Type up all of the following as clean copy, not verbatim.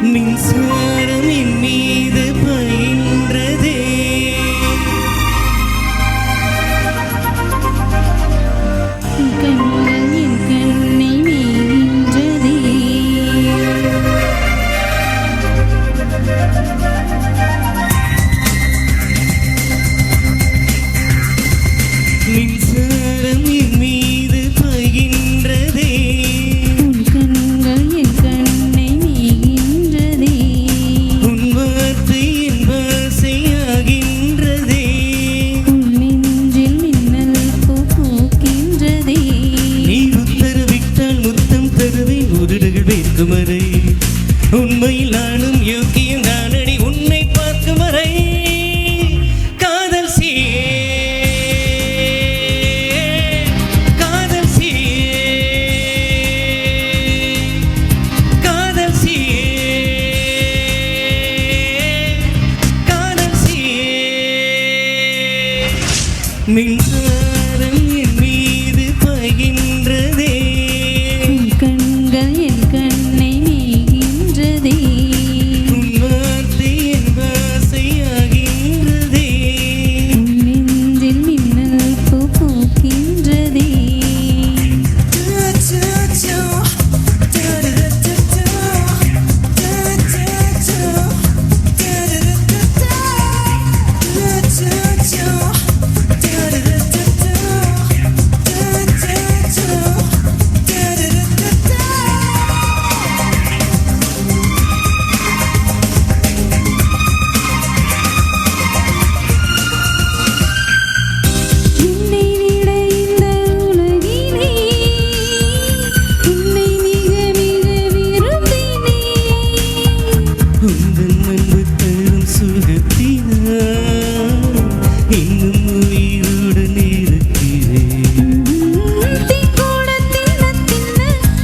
மின்சாரம் என் மீது பயின்றதே கண்கள் என் கண்ணை மேய்கின்றதே மின்சாரம் என் மீது பயின்றதே உன் கண்கள் என் கண்ணை மேய்கின்றதே உன் வார்த்தை என் பாசையாகின்றதே உன் நெஞ்சில் மின்னல் பூக்கின்றதே நீ உத்தரவிட்டால் முத்தம் தருவேன் உதடுகள் வேர்க்கும் வரை உண்மையில் நானும் யோக்கியம் தானடி உன்னை பார்க்கும் வரை காதல் சீயே காதல் சீயே காதல் சீயே காதல் சீயே மின்சாரம் என் மீது பகின்றதே உன் கண்கள் என் கண்ணை மேய்கின்றதே உன் வார்த்தை என் பாசையாகின்றதே உன் நெஞ்சில் மின்னல் பூக்கின்றதே என்னை விட இந்த உலகிலே உன்னை மிக மிக விரும்பினேன் உந்தன் அன்பு தரும் சுகத்தினால் இன்னும் உயிருடன் இருக்கிறேன் தீக்கூட தின்ன தின்ன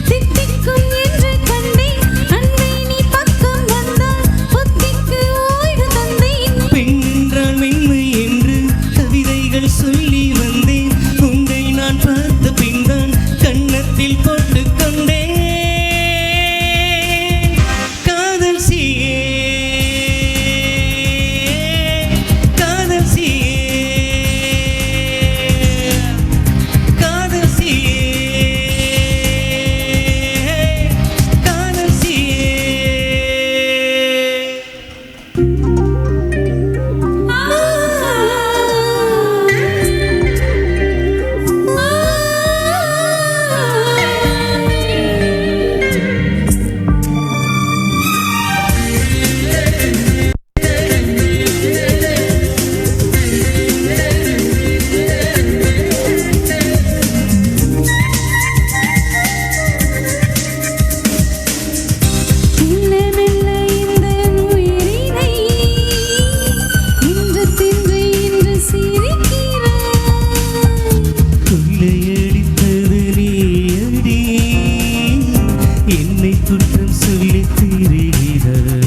தித்திக்கும் என்று கண்டேன் அன்பே நீ பக்கம் வந்தால் புத்திக்கு ஓய்வு தந்தேன் பெண் என்றால் மென்மை என்று கவிதைகள் சொல்லி வந்தேன் உன்னை நான் பார்த்த பின்தான் கன்னத்தில் போட்டுக் கொண்டேன் காதல் சீயே காதல் சீயே காதல் சீயே காதல் சீயே மெல்ல மெல்ல இந்த உயிரினை இன்று தின்று இன்று சிரிக்கிறாய் கொள்ளையடித்தது நீயடி என்னை குற்றம் சொல்லி திரிகிறாய்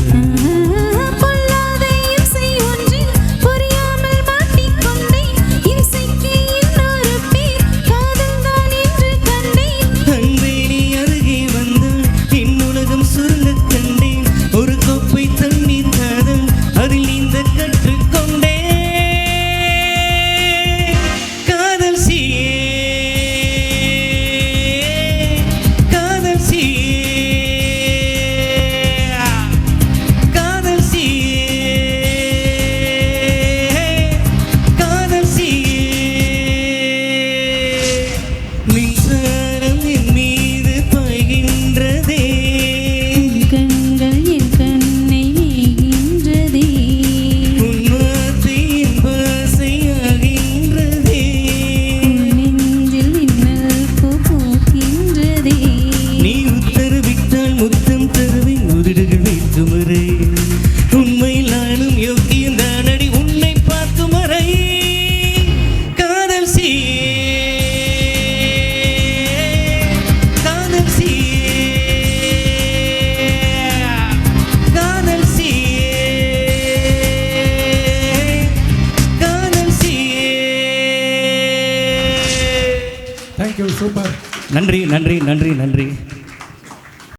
பொல்லாத இம்சை ஒன்றில் புரியாமல் மாட்டிக்கொண்டேன் இம்சைக்கு இன்னொரு பேர் காதல்தான் என்று கண்டேன் அன்பே நீ அருகே வந்தால் என் உலகம் சுருங்கக் கண்டேன் ஒரு கோப்பை தண்ணீர் காதல் அதில் நீந்த கற்றுக்கொண்டேன் காதல் சீயே காதல் சீயே காதல் சீயே காதல் சீயே மின்சாரம் என் மீது பாய்கின்றதே கண்கள் என் கண்ணை மேய்கின்றதே உன் வார்த்தை என் பாசையாகின்றதே உன் நெஞ்சில் மின்னல் பூக்கின்றதே நீ உத்தரவிட்டால் முத்தம் தருவேன் உதடுகள் வேர்க்கும் வரை உண்மையில் நானும் யோக்கியம் தானடி உன்னை பார்க்கும் வரை காதல் சீயே காதல் சீயே காதல் சீயே காதல் சீயே தேங்க்யூ சூப்பர் நன்றி நன்றி நன்றி நன்றி